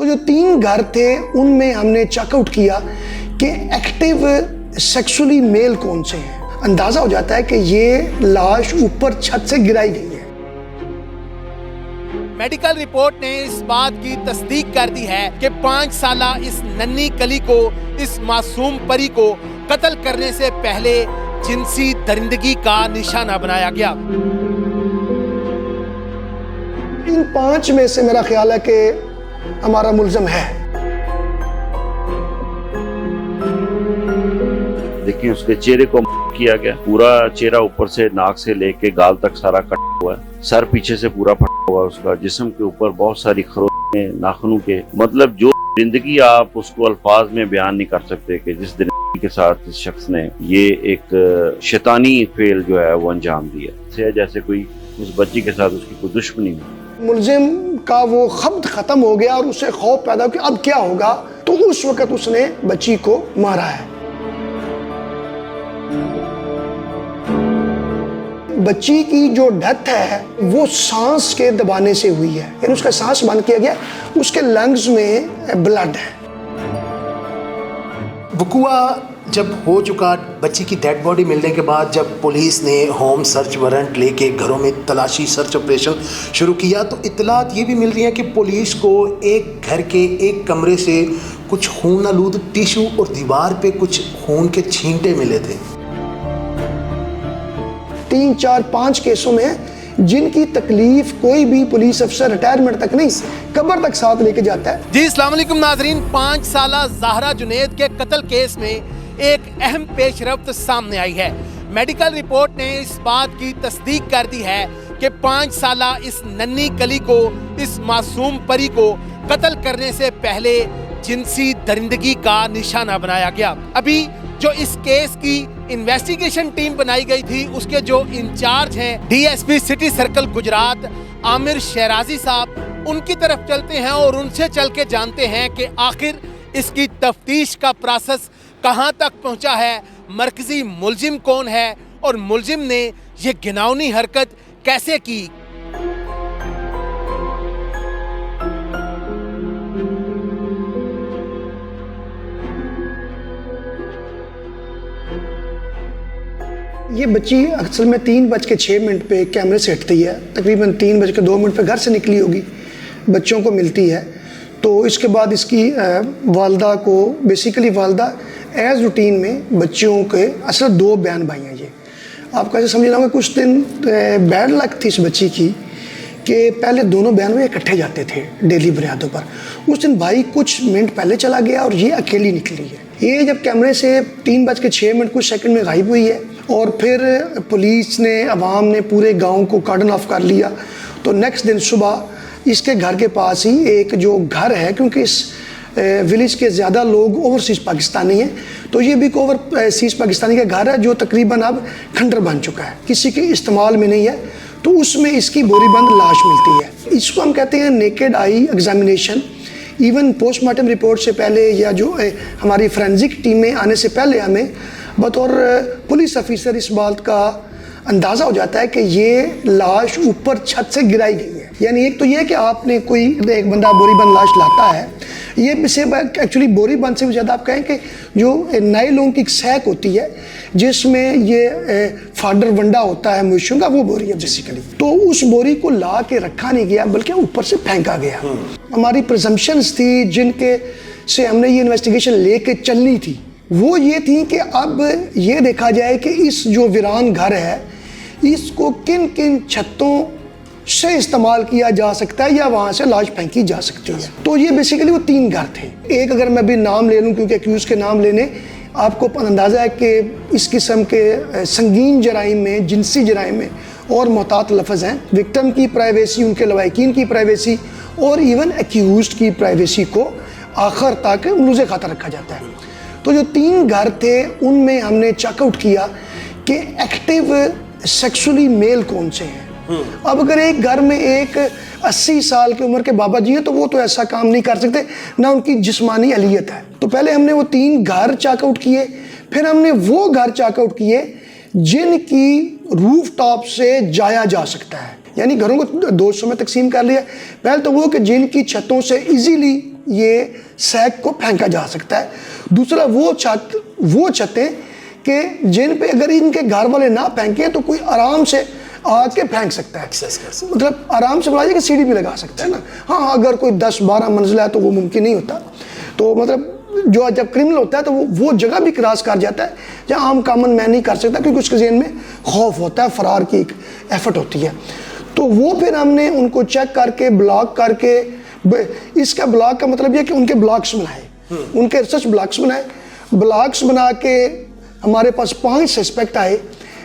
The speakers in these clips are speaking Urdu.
تو جو 3 گھر تھے ان میں ہم نے چیک آؤٹ کیا کہ ایکٹیو سیکسولی میل کون سے ہیں. اندازہ ہو جاتا ہے کہ یہ لاش اوپر چھت سے گرائی گئی ہے. میڈیکل رپورٹ نے اس بات کی تصدیق کر دی ہے کہ 5 سالہ اس ننھی کلی کو، اس معصوم پری کو قتل کرنے سے پہلے جنسی درندگی کا نشانہ بنایا گیا. ان 5 میں سے میرا خیال ہے کہ ہمارا ملزم ہے. دیکھیں اس کے چہرے کو کیا گیا، پورا چہرہ اوپر سے ناک سے لے کے گال تک سارا کٹ ہوا ہے، سر پیچھے سے پورا پھٹا ہوا، اس کا جسم کے اوپر بہت ساری خروشیں ناخنوں کے، مطلب جو زندگی آپ اس کو الفاظ میں بیان نہیں کر سکتے کہ جس زندگی کے ساتھ اس شخص نے یہ ایک شیطانی فعل جو ہے وہ انجام دیا، جیسے کوئی اس بچی کے ساتھ اس کی کوئی دشمنی ہو. ملزم کا وہ خبط ختم ہو گیا اور اسے خوف پیدا ہو کہ اب کیا ہوگا، تو اس وقت اس نے بچی کو مارا ہے. بچی کی جو ڈیتھ ہے وہ سانس کے دبانے سے ہوئی ہے، یعنی اس کا سانس بند کیا گیا، اس کے لنگز میں بلڈ ہے. وقوع جب ہو چکا، بچی کی ڈیڈ باڈی ملنے کے بعد جب پولیس نے ہوم سرچ وارنٹ لے کے گھروں میں تلاشی سرچ آپریشن شروع کیا، تو اطلاعات یہ بھی مل رہی ہیں کہ پولیس کو ایک گھر کے ایک کمرے سے کچھ خون آلود ٹیشو اور دیوار پہ کچھ خون کے چھینٹے ملے تھے. 3 4 5 کیسوں میں جن کی تکلیف کوئی بھی پولیس افسر ریٹائرمنٹ تک نہیں، قبر تک ساتھ لے کے جاتا ہے. جی السلام علیکم ناظرین. 5 سالہ زہرا جنید کے قتل کیس میں ایک اہم پیش رفت سامنے آئی ہے. میڈیکل رپورٹ نے اس بات کی تصدیق کر دی ہے کہ 5 سالہ اس ننھی کلی کو، اس معصوم پری کو قتل کرنے سے پہلے جنسی درندگی کا نشانہ بنایا گیا. ابھی جو اس کیس کی انویسٹیگیشن ٹیم بنائی گئی تھی، اس کے جو انچارج ہیں D S P city circle Gujrat Aamir Shirazi صاحب، ان کی طرف چلتے ہیں اور ان سے چل کے جانتے ہیں کہ آخر اس کی تفتیش کا پروسیس کہاں تک پہنچا ہے، مرکزی ملزم کون ہے اور ملزم نے یہ گھناؤنی حرکت کیسے کی. یہ بچی اصل میں 3:06 پہ کیمرے سے ہٹتی ہے، تقریباً 3:02 پہ گھر سے نکلی ہوگی، بچوں کو ملتی ہے. تو اس کے بعد اس کی والدہ کو بیسیکلی والدہ ایز روٹین میں بچوں کے اصل 2 بہن بھائی ہیں. یہ آپ کو ایسے سمجھنا ہوگا کچھ دن بیڈ لک تھی اس بچی کی کہ پہلے دونوں بہن بھائی اکٹھے جاتے تھے ڈیلی بنیادوں پر. اس دن بھائی کچھ منٹ پہلے چلا گیا اور یہ اکیلی نکلی ہے. یہ جب کیمرے سے 3:06 کچھ سیکنڈ میں غائب ہوئی ہے اور پھر پولیس نے، عوام نے پورے گاؤں کو کارڈن آف کر لیا. تو نیکسٹ دن صبح اس کے گھر کے پاس ہی ایک جو گھر ہے، کیونکہ اس ولیج کے زیادہ لوگ اوورسیز پاکستانی ہیں، تو یہ بھی ایک اوورسیز پاکستانی کا گھر ہے جو تقریباً اب کھنڈر بن چکا ہے، کسی کے استعمال میں نہیں ہے. تو اس میں اس کی بوری بند لاش ملتی ہے. اس کو ہم کہتے ہیں naked eye examination. Even post mortem report سے پہلے یا جو ہماری فرینزک ٹیمیں آنے سے پہلے ہمیں بطور پولیس افیسر اس بات کا اندازہ ہو جاتا ہے کہ یہ لاش اوپر چھت سے گرائی گئی ہے. یعنی ایک تو یہ کہ آپ نے کوئی ایک بندہ بوری بند لاش لاتا ہے، یہ سے ایکچولی بوری بند سے بھی زیادہ آپ کہیں کہ جو نائلون کی ایک سیک ہوتی ہے جس میں یہ فاڈر ونڈا ہوتا ہے مویشیوں کا، وہ بوری ہے بیسیکلی. تو اس بوری کو لا کے رکھا نہیں گیا بلکہ اوپر سے پھینکا گیا. ہماری پرزمپشنز تھی جن کے سے ہم نے یہ انویسٹیگیشن لے کے چلنی تھی، وہ یہ تھی کہ اب یہ دیکھا جائے کہ اس جو ویران گھر ہے اس کو کن کن چھتوں سے استعمال کیا جا سکتا ہے یا وہاں سے لاش پھینکی جا سکتی ہے. تو یہ بیسیکلی وہ 3 گھر تھے. ایک اگر میں بھی نام لے لوں، کیونکہ ایکیوز کے نام لینے آپ کو اندازہ ہے کہ اس قسم کے سنگین جرائم میں، جنسی جرائم میں اور محتاط لفظ ہیں. وکٹم کی پرائیویسی، ان کے لواحقین کی پرائیویسی اور ایون ایکیوزڈ کی پرائیویسی کو آخر تک ملوز خاطر رکھا جاتا ہے. تو جو 3 گھر تھے ان میں ہم نے چیک آؤٹ کیا کہ ایکٹیو سیکسولی میل کون سے ہیں. اب اگر ایک گھر میں ایک 80 سال کی عمر کے بابا جی ہیں تو وہ تو ایسا کام نہیں کر سکتے، نہ ان کی جسمانی اہلیت ہے. تو پہلے ہم نے وہ 3 گھر چیک آؤٹ کیے، پھر ہم نے وہ گھر چیک آؤٹ کیے جن کی روف ٹاپ سے جایا جا سکتا ہے. یعنی گھروں کو 2 حصوں میں تقسیم کر لیا. پہلے تو وہ کہ جن کی چھتوں سے ایزیلی یہ سیک کو پھینکا جا سکتا ہے. دوسرا وہ چھتیں کہ جن پہ اگر ان کے گھر والے نہ پھینکیں تو کوئی آرام سے آ کے پھینک سکتا ہے, مطلب آرام سے بلا جائے کہ سیڑھی بھی لگا سکتا ہے نا. ہاں اگر کوئی 10-12 منزلہ ہے تو وہ ممکن نہیں ہوتا. تو مطلب جو جب کرمنل ہوتا ہے تو وہ جگہ بھی کراس کر جاتا ہے جہاں عام کامن مین نہیں کر سکتا, کیونکہ اس کے ذہن میں خوف ہوتا ہے, فرار کی ایک ایفرٹ ہوتی ہے. تو وہ پھر ہم نے ان کو چیک کر کے بلاک کر کے, اس کا بلاک کا مطلب یہ کہ ان کے بلاکس بنائے, ان کے ریسرچ بلاکس بنائے. بلاکس بنا کے ہمارے پاس 5 سسپیکٹ آئے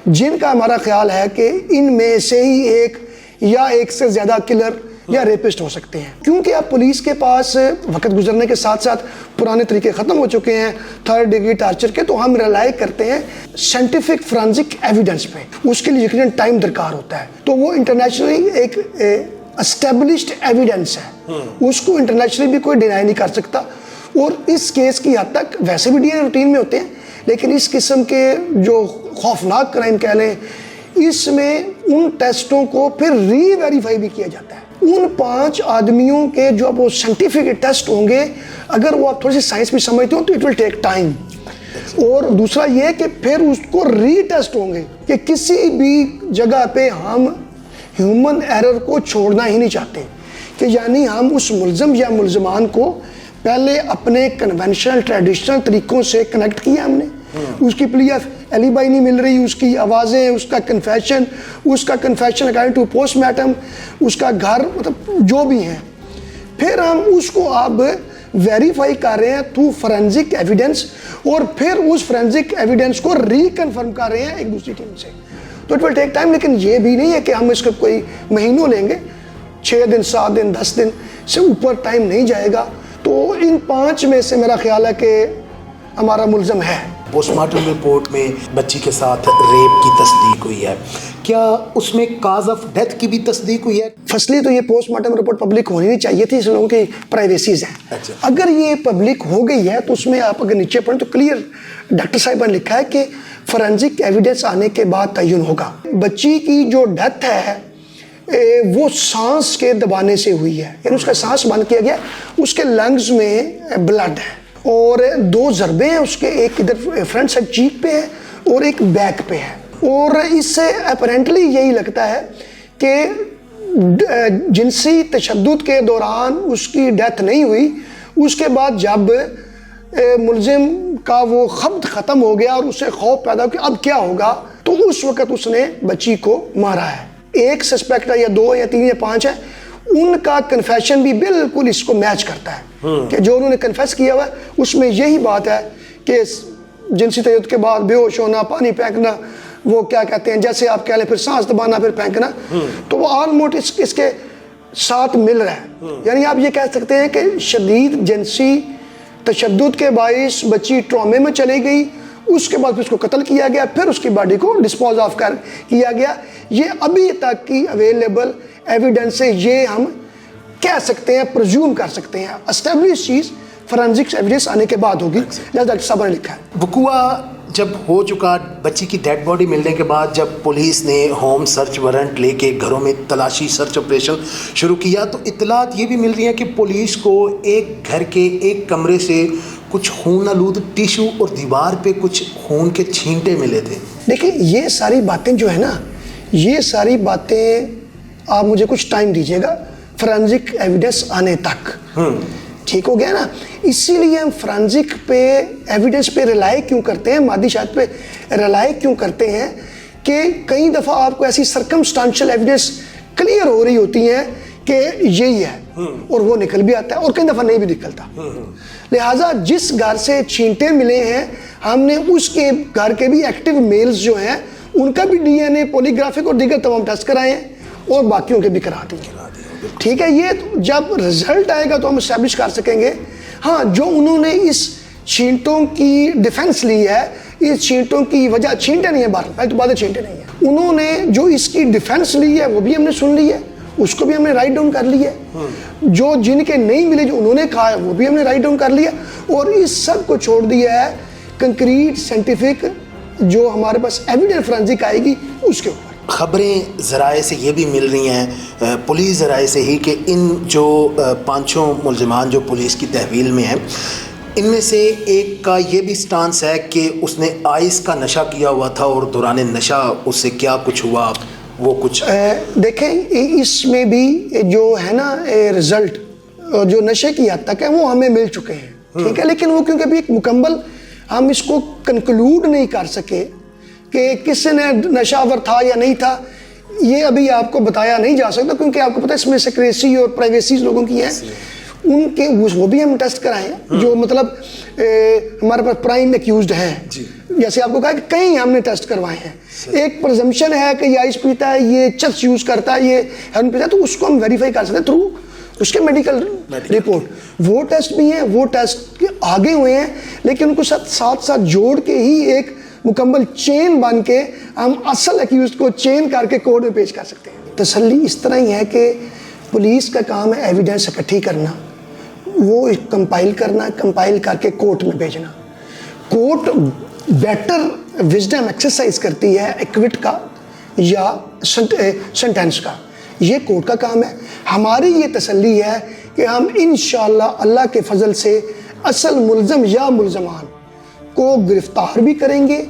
جن کا ہمارا خیال ہے کہ ان میں سے ہی ایک یا ایک سے زیادہ کلر یا ریپسٹ ہو سکتے ہیں. کیونکہ اب پولیس کے پاس وقت گزرنے کے ساتھ ساتھ پرانے طریقے ختم ہو چکے ہیں 3rd ڈگری ٹارچر کے, تو ہم ریلائی کرتے ہیں سائنٹیفک فرانزک ایویڈنس پہ. اس کے لیے یقیناً ٹائم درکار ہوتا ہے. تو وہ انٹرنیشنلی ایک اسٹیبلشڈ ایویڈنس ہے, اس کو انٹرنیشنلی بھی کوئی ڈینائی نہیں کر سکتا. اور اس کیس کی حد تک ویسے بھی ڈی این اے روٹین میں ہوتے ہیں, لیکن اس قسم کے جو خوفناک کرائم کہہ لیں, اس میں ان ٹیسٹوں کو پھر ری ویریفائی بھی کیا جاتا ہے. ان 5 آدمیوں کے جو اب وہ سائنٹیفک ٹیسٹ ہوں گے, اگر وہ آپ تھوڑی سی سائنس بھی سمجھتے ہو تو اٹ ول ٹیک ٹائم. اور دوسرا یہ کہ پھر اس کو ری ٹیسٹ ہوں گے کہ کسی بھی جگہ پہ ہم ہیومن ایرر کو چھوڑنا ہی نہیں چاہتے, کہ یعنی ہم اس ملزم یا ملزمان کو پہلے اپنے کنونشنل ٹریڈیشنل طریقوں سے کنیکٹ کیا ہم نے, اس کی پلیف ایلیبائی نہیں مل رہی, اس کی آوازیں, اس کا confession according to post mortem, اس کا گھر, مطلب جو بھی ہیں, پھر ہم اس کو اب ویریفائی کر رہے ہیں تھرو فورینزک ایویڈنس, اور پھر اس فورینزک ایویڈنس کو ری کنفرم کر رہے ہیں ایک دوسری ٹیم سے. تو اٹ ول ٹیک ٹائم, لیکن یہ بھی نہیں ہے کہ ہم اس کو کوئی مہینوں لیں گے, 6 دن 7 دن 10 دن سے اوپر ٹائم نہیں جائے گا. تو ان 5 میں سے میرا خیال ہے کہ ہمارا ملزم ہے. پوسٹ مارٹم رپورٹ میں بچی کے ساتھ ریپ کی تصدیق ہوئی ہے, کیا اس میں کاز آف ڈیتھ کی بھی تصدیق ہوئی ہے؟ فصلی تو یہ پوسٹ مارٹم رپورٹ پبلک ہونی نہیں چاہیے تھی, اس لوگوں کی پرائیویسیز ہیں. اگر یہ پبلک ہو گئی ہے تو اس میں آپ اگر نیچے پڑھیں تو کلیئر ڈاکٹر صاحبہ نے لکھا ہے کہ فورینزک ایویڈنس آنے کے بعد تعین ہوگا. بچی کی جو ڈیتھ ہے وہ سانس کے دبانے سے ہوئی ہے, یعنی اس کا سانس بند کیا گیا, اس کے لنگز میں بلڈ ہے, اور 2 ضربے ہیں اس کے, ایک ادھر فرنٹ سائڈ چیک پہ ہے اور ایک بیک پہ ہے. اور اس سے اپیرنٹلی یہی لگتا ہے کہ جنسی تشدد کے دوران اس کی ڈیتھ نہیں ہوئی, اس کے بعد جب ملزم کا وہ خبط ختم ہو گیا اور اسے خوف پیدا ہو کہ اب کیا ہوگا, تو اس وقت اس نے بچی کو مارا ہے. ایک سسپیکٹ ہے یا 2 یا 3 یا 5 ہے, ان کا کنفیشن بھی بالکل اس کو میچ کرتا ہے کہ جو انہوں نے کنفیس کیا ہوا ہے اس میں یہی بات ہے کہ جنسی تشدد کے بعد بے ہوش ہونا, پانی پھینکنا, وہ کیا کہتے ہیں جیسے آپ کہہ لیں پھر سانس دبانا پھر پھینکنا, تو وہ آلموسٹ اس کے ساتھ مل رہا ہے. یعنی آپ یہ کہہ سکتے ہیں کہ شدید جنسی تشدد کے باعث بچی ٹرامے میں چلی گئی, اس کے بعد پھر اس کو قتل کیا گیا, پھر اس کی باڈی کو ڈسپوز آف کیا گیا. یہ ابھی تک کی اویلیبل ایویڈنس ہے, یہ ہم کہہ سکتے ہیں, پرزیوم کر سکتے ہیں. اسٹیبلش چیز فورینزک ایویڈنس آنے کے بعد ہوگی, جیسا ڈاکٹر صاحب نے لکھا ہے. وقوع جب ہو چکا, بچی کی ڈیڈ باڈی ملنے کے بعد جب پولیس نے ہوم سرچ وارنٹ لے کے گھروں میں تلاشی سرچ آپریشن شروع کیا, تو اطلاعات یہ بھی مل رہی ہیں کہ پولیس کو ایک گھر کے ایک کمرے سے کچھ خون آلود ٹیشو اور دیوار پہ کچھ خون کے چھینٹے ملے تھے. دیکھیں یہ ساری باتیں جو ہے نا, یہ ساری باتیں آپ مجھے کچھ ٹائم دیجیے گا فورینزک ایویڈنس آنے تک, ٹھیک ہو گیا نا. اسی لیے ہم فورینزک پہ ایویڈنس پہ ریلائی کیوں کرتے ہیں, مادی شاہد پہ ریلائی کیوں کرتے ہیں, کہ کئی دفعہ آپ کو ایسی سرکمسٹانشل ایویڈنس کلیئر ہو رہی ہوتی ہیں کہ یہی ہے, اور وہ نکل بھی آتا ہے, اور کئی دفعہ نہیں بھی نکلتا. لہٰذا جس گھر سے چھینٹے ملے ہیں, ہم نے اس کے گھر کے بھی ایکٹیو میلز جو ہیں ان کا بھی ڈی این اے, پولیگرافک اور دیگر تمام ٹیسٹ کرائے ہیں, اور باقیوں کے بھی کرا دیے. ٹھیک ہے, یہ جب رزلٹ آئے گا تو ہم اسٹیبلش کر سکیں گے. ہاں, جو انہوں نے اس چھینٹوں کی ڈیفنس لی ہے, اس چھینٹوں کی وجہ چھینٹے نہیں ہیں, پہلے تو بعد چھینٹے نہیں ہیں, انہوں نے جو اس کی ڈیفنس لی ہے وہ بھی ہم نے سن لی ہے, اس کو بھی ہم نے رائٹ ڈاؤن کر لی ہے. جو جن کے نہیں ملے جو انہوں نے کہا ہے وہ بھی ہم نے رائٹ ڈاؤن کر لیا, اور اس سب کو چھوڑ دیا ہے کنکریٹ سائنٹیفک جو ہمارے پاس ایویڈنس فورینزک آئے گی اس کے اوپر. خبریں ذرائع سے یہ بھی مل رہی ہیں پولیس ذرائع سے ہی کہ ان جو پانچوں ملزمان جو پولیس کی تحویل میں ہیں ان میں سے ایک کا یہ بھی سٹانس ہے کہ اس نے آئس کا نشہ کیا ہوا تھا اور دوران نشہ اس سے کیا کچھ ہوا وہ کچھ دیکھیں اس میں بھی جو ہے نا رزلٹ جو نشے کی حد تک ہے وہ ہمیں مل چکے ہیں ٹھیک ہے لیکن وہ کیونکہ ابھی ایک مکمل ہم اس کو کنکلوڈ نہیں کر سکے کہ کس نے نشہ آور تھا یا نہیں تھا یہ ابھی آپ کو بتایا نہیں جا سکتا کیونکہ آپ کو پتہ ہے اس میں سیکریسی اور پرائیویسیز لوگوں کی ہیں ان کے وہ بھی ہم ٹیسٹ کرائے ہیں جو مطلب ہمارے پاس پرائم ایکیوزڈ ہے جیسے آپ کو کہا کہ کئی ہم نے ٹیسٹ کروائے ہیں ایک پرزمپشن ہے کہ یہ آئس پیتا ہے یہ چرس یوز کرتا ہے یہ ہیرون پیتا ہے تو اس کو ہم ویریفائی کر سکتے ہیں تھرو اس کے میڈیکل رپورٹ وہ ٹیسٹ بھی ہیں وہ ٹیسٹ آگے ہوئے ہیں لیکن ان کو ساتھ جوڑ کے ہی ایک مکمل چین بن کے ہم اصل ایکیوزڈ کو چین کر کے کورٹ میں پیش کر سکتے ہیں تسلی اس طرح ہی ہے کہ پولیس کا کام ہے ایویڈنس اکٹھی کرنا وہ کمپائل کرنا کمپائل کر کے کورٹ میں بھیجنا کورٹ بیٹر وزڈم ایکسرسائز کرتی ہے ایکوٹ کا یا سنٹینس کا یہ کورٹ کا کام ہے ہماری یہ تسلی ہے کہ ہم انشاءاللہ اللہ کے فضل سے اصل ملزم یا ملزمان کو گرفتار بھی کریں گے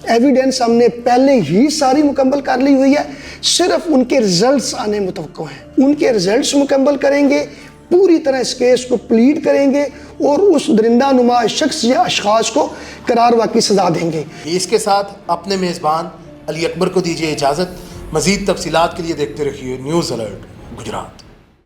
ایویڈنس ہم نے پہلے ہی ساری مکمل کر لی ہوئی ہے صرف ان کے رزلٹس آنے متوقع ہیں ان کے رزلٹس مکمل کریں گے پوری طرح اس کیس کو پلیڈ کریں گے اور اس درندہ نما شخص یا اشخاص کو قرار واقعی سزا دیں گے اس کے ساتھ اپنے میزبان علی اکبر کو دیجیے اجازت مزید تفصیلات کے لیے دیکھتے رہیے نیوز الرٹ گجرات